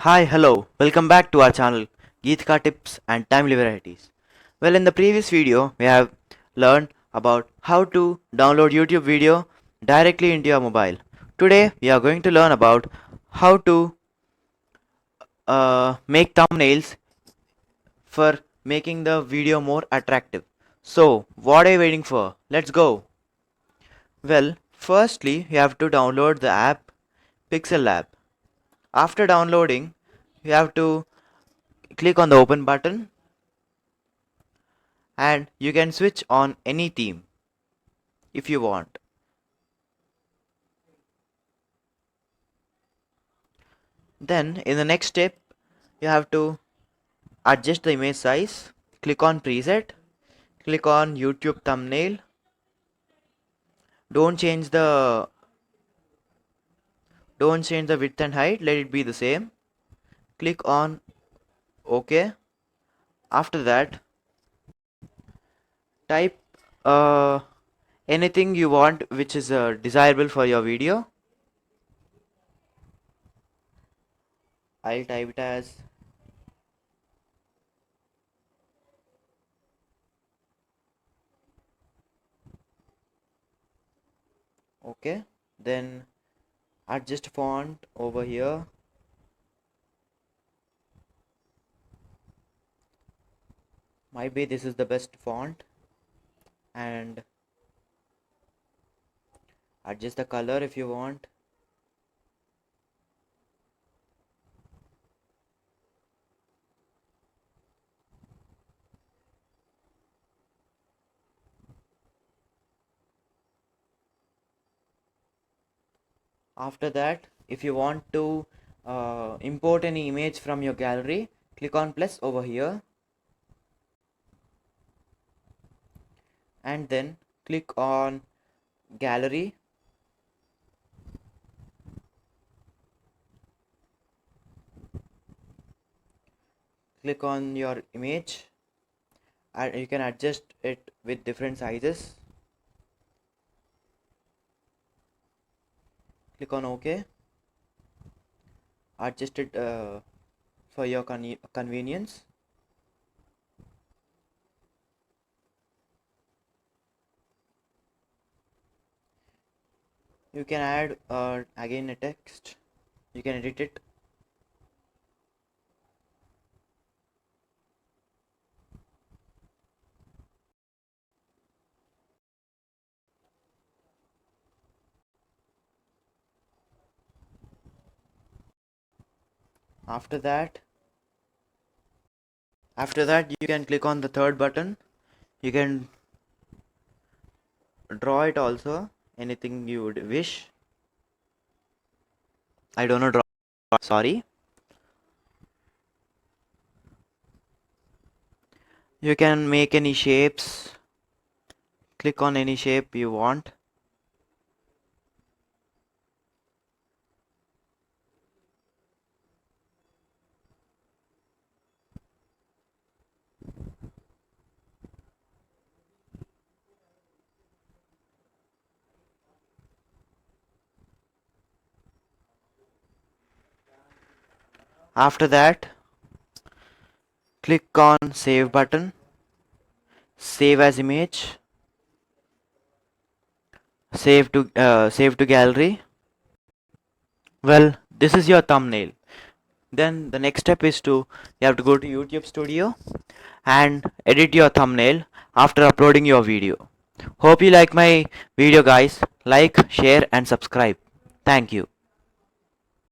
Hi, hello, welcome back to our channel Geethika tips and timely varieties. Well, in the previous video, we have learned about how to download YouTube video directly into your mobile. Today, we are going to learn about how to make thumbnails for making the video more attractive. So, what are you waiting for? Let's go. Well, firstly, you have to download the app Pixel Lab. After downloading, you have to click on the open button and you can switch on any theme if you want. Then in the next step you have to adjust the image size, click on preset, click on YouTube thumbnail. Don't change the width and height, let it be the same. Click on OK. After that, type uh, anything you want which is desirable for your video. I'll type it as OK. Then adjust font over here. Might be this is the best font, and adjust the color if you want. After that, if you want to import any image from your gallery, click on plus over here and then click on gallery. Click on your image and you can adjust it with different sizes. Click on OK. Adjust it for your convenience. You can add again a text. You can edit it. After that you can click on the third button. You can draw it also, anything you would wish. I don't know, sorry. You can make any shapes. Click on any shape you want. After that, click on save button. Save as image. Save to gallery. Well, this is your thumbnail. Then the next step is you have to go to YouTube Studio and edit your thumbnail after uploading your video. Hope you like my video, guys. Like, share and subscribe. Thank you.